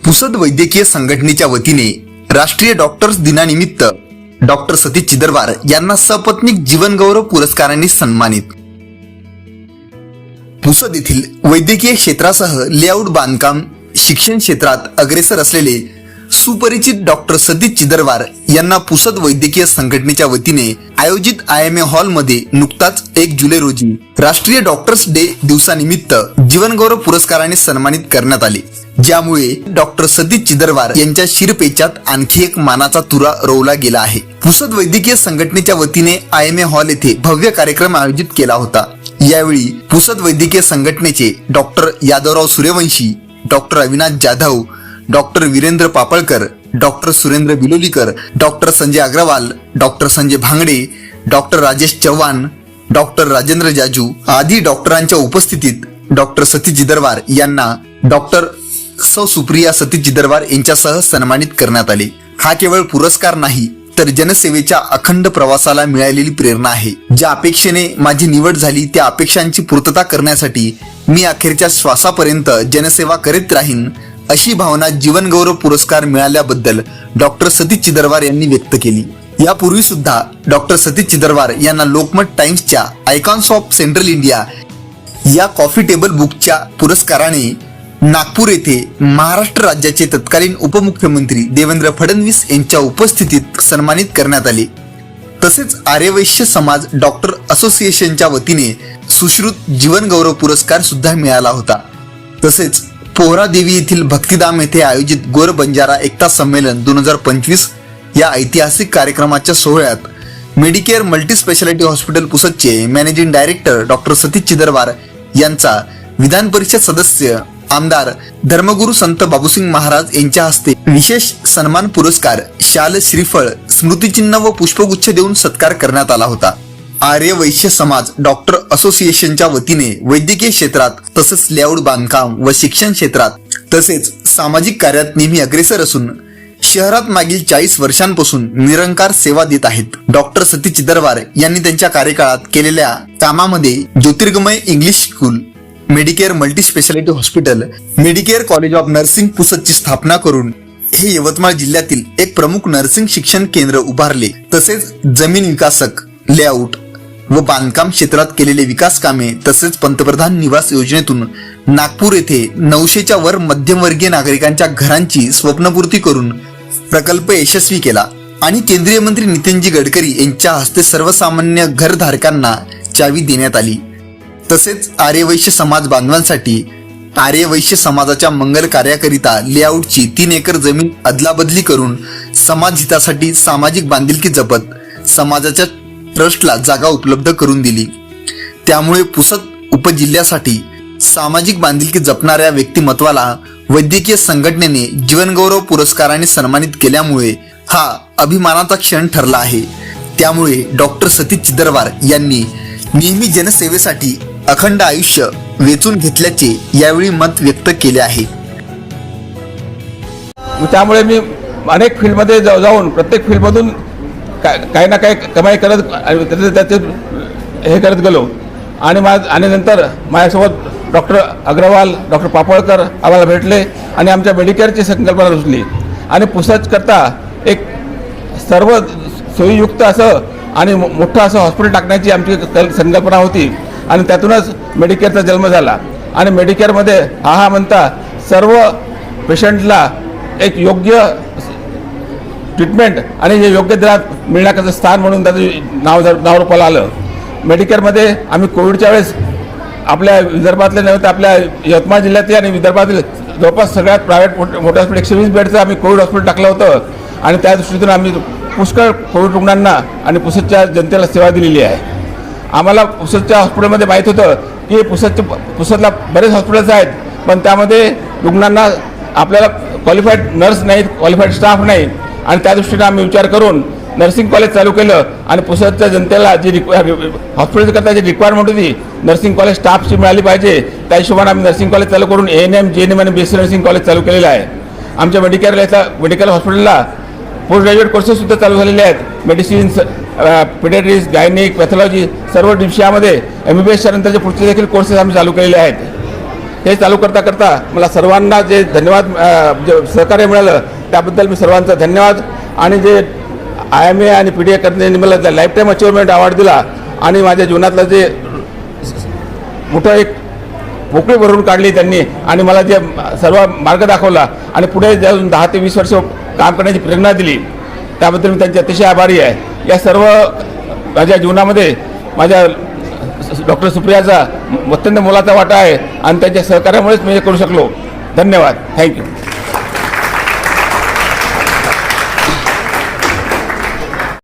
पुसद वैद्यकीय संघटनेच्या वतीने राष्ट्रीय डॉक्टर्स दिनानिमित्त डॉक्टर सतीश चिदरवार यांना सपत्नीक जीवन गौरव पुरस्कारांनी सन्मानित। पुसद येथील वैद्यकीय क्षेत्रासह लेआउट बांधकाम शिक्षण क्षेत्रात अग्रेसर असलेले सुपरिचित डॉक्टर सतीश चिदरवार यांना पुसद वैद्यकीय संघटनेच्या वतीने आयोजित IMA हॉल मध्ये नुकताच 1 जुलै रोजी राष्ट्रीय डॉक्टर्स डे दिवसानिमित्त जीवनगौरव पुरस्काराने सन्मानित करण्यात आले, ज्यामुळे डॉक्टर सतीश चिदरवार यांच्या शिरपेचात आणखी एक मानाचा तुरा रोवला गेला आहे। पुसद वैद्यकीय संघटनेच्या वतीने IMA हॉल येथे भव्य कार्यक्रम आयोजित केला होता। यावेळी पुसद वैद्यकीय संघटनेचे doctor Yadavrao Suryavanshi, doctor Avinash Jadhav, doctor Virendra Papalkar, doctor Surendra Bilolikar, doctor Sanjay Agrawal, doctor Sanjay Bhangade, doctor Rajesh Chavan, doctor Rajendra Jaju आदी डॉक्टरांच्या उपस्थितीत डॉक्टर सतीश चिदरवार यांना डॉक्टर सौ सुप्रिया सतीश चिदरवार यांच्यासह सन्मानित करण्यात आले। हा केवळ पुरस्कार नाही तर जनसेवेच्या अखंड प्रवासाला मिळालेली प्रेरणा आहे। ज्या अपेक्षेने माझी निवड झाली त्या अपेक्षांची पूर्तता करण्यासाठी मी अखेरच्या श्वासापर्यंत जनसेवा करीत राहीन, अशी भावना जीवनगौरव पुरस्कार मिळाल्याबद्दल डॉक्टर सतीश चिदरवार यांनी व्यक्त केली। यापूर्वी सुद्धा डॉक्टर सतीश चिदरवार यांना लोकमत टाइम्सच्या आयकॉन्स ऑफ सेंट्रल इंडिया या कॉफी टेबल बुकच्या पुरस्काराने नागपूर येथे महाराष्ट्र राज्याचे तत्कालीन उपमुख्यमंत्री देवेंद्र फडणवीस यांच्या उपस्थितीत सन्मानित करण्यात आले। तसेच आर्यवैश्य समाज डॉक्टर असोसिएशनच्या वतीने सुश्रुत जीवनगौरव पुरस्कार सुद्धा मिळाला होता। तसेच पोहरादेवी येथील भक्तिधाम येथे आयोजित गोर बंजारा एकता संमेलन 2025 या ऐतिहासिक कार्यक्रमाच्या सोहळ्यात मेडिकेअर मल्टी स्पेशालिटी हॉस्पिटल पुसदचे managing director doctor Satish Chidarwar यांचा विधान परिषद सदस्य आमदार धर्मगुरू संत बाबूसिंग महाराज यांच्या हस्ते विशेष सन्मान पुरस्कार, शाल, श्रीफळ, स्मृतिचिन्ह व पुष्पगुच्छ देऊन सत्कार करण्यात आला होता। आर्य वैश्य समाज डॉक्टर असोसिएशनच्या वतीने वैद्यकीय क्षेत्रात तसेच लेआउट बांधकाम व शिक्षण क्षेत्रात तसेच सामाजिक कार्यात नेहमी अग्रेसर असून शहरात मागील 40 वर्षांपासून निरंकार सेवा देत आहेत। डॉक्टर सतीश चिदरवार यांनी त्यांच्या कार्यकाळात केलेल्या कामामध्ये Jyotirgamay English school, Medicare multi speciality hospital, Medicare college of nursing पुसदची स्थापना करून हे यवतमाळ जिल्ह्यातील एक प्रमुख नर्सिंग शिक्षण केंद्र उभारले। तसेच जमीन विकासक, लेआउट व बांधकाम क्षेत्रात केलेले विकास कामे तसेच पंतप्रधान निवास योजनेतून नागपूर येथे 900च्या वर मध्यमवर्गीय नागरिकांच्या घरांची स्वप्नपूर्ती करून प्रकल्प यशस्वी केला आणि केंद्रीय मंत्री नितीनजी गडकरी यांच्या हस्ते सर्वसामान्य घरधारकांना चावी देण्यात आली। तसेच आर्यवैश्य समाज बांधवांसाठी आर्यवैश्य समाजाच्या मंगल कार्याकरिता लेआउटची 3 एकर जमीन अदलाबदली करून समाज हितासाठी सामाजिक बांधिलकी जपत समाजाच्या ट्रस्टला जागा उपलब्ध करून दिली। त्यामुळे पुसद उपजिल्ह्यासाठी सामाजिक बांधिलकी जपणाऱ्या व्यक्तिमत्वाला वैद्यकीय संघटनेने जीवनगौरव पुरस्काराने सन्मानित केल्यामुळे हा अभिमानाचा क्षण ठरला आहे। त्यामुळे डॉक्टर सतीश चिदरवार यांनी नेहमी जनसेवेसाठी अखंड आयुष्य वेचून घेतल्याचे यावेळी मत व्यक्त केले आहे। त्यामुळे मी अनेक फील्डमध्ये जाऊन प्रत्येक फील्डमधून काही ना काही कमाई करत त्याचे हे करत गेलो आणि नंतर माझ्यासोबत डॉक्टर अग्रवाल, डॉक्टर पापळकर आम्हाला भेटले आणि आमच्या मेडिकेअरची संकल्पना रुजली आणि पुसदकरता एक सर्व सोयीयुक्त असं आणि मोठं असं हॉस्पिटल टाकण्याची आमची संकल्पना होती आणि त्यातूनच मेडिकेअरचा जन्म झाला। आणि मेडिकेअरमध्ये हा म्हणता सर्व पेशंटला एक योग्य ट्रीटमेंट आणि हे योग्य दरात मिळण्याचं स्थान म्हणून त्याचं नाव रूपाला आलं। मेडिकेअरमध्ये आम्ही कोविडच्या वेळेस आपल्या विदर्भातले नव्हे तर आपल्या यवतमाळ जिल्ह्यातील आणि विदर्भातील जवळपास सगळ्यात प्रायव्हेट मोठे हॉस्पिटल 120 बेडचं आम्ही कोविड हॉस्पिटल टाकलं होतं आणि त्या दृष्टीतून आम्ही पुष्कळ कोविड रुग्णांना आणि पुसदच्या जनतेला सेवा दिलेली आहे। आम्हाला पुसदच्या हॉस्पिटलमध्ये माहीत होतं की पुसदला बरेच हॉस्पिटल्स आहेत, पण त्यामध्ये रुग्णांना आपल्याला क्वालिफाईड नर्स नाहीत, क्वालिफाईड स्टाफ नाही आणि त्या दृष्टीने आम्ही विचार करून नर्सिंग कॉलेज चालू केलं आणि पुसदच्या जनतेला जी हॉस्पिटलकरता जी रिक्वायरमेंट होती नर्सिंग कॉलेज स्टाफची मिळाली पाहिजे, त्या हिशोबाने आम्ही नर्सिंग कॉलेज चालू करून ANM, GNM आणि BSc नर्सिंग कॉलेज चालू केलेलं आहे। आमच्या मेडिकल हॉस्पिटलला पोस्ट ग्रॅज्युएट कोर्सेस सुद्धा चालू झालेले आहेत। मेडिसिन, पेडियाट्रिक्स, गायनिक, पॅथॉलॉजी सर्व विषयामध्ये MBBS नंतरचे पुढचे देखील कोर्सेस आम्ही चालू केलेले आहेत। हे चालू करता करता मला सर्वांना जे धन्यवाद जे सहकार्य मिळालं त्याबद्दल मी सर्वांचा धन्यवाद. आणि जे IMA आणि PDA करण्याने मला लाईफ टाईम अचिव्हमेंट अवॉर्ड दिला आणि माझ्या जीवनातलं जे मोठं एक पोकळी भरून काढली त्यांनी आणि मला जे सर्व मार्ग दाखवला आणि पुढे जाऊन 10 ते 20 वर्ष काम करण्याची प्रेरणा दिली त्याबद्दल मी त्यांचे अतिशय आभारी आहे. या सर्व माझ्या जीवनामध्ये माझ्या डॉक्टर सुप्रियाचा अत्यंत मोलाचा वाटा आहे आणि त्यांच्या सहकार्यामुळेच मी हे करू शकलो. धन्यवाद. थँक्यू.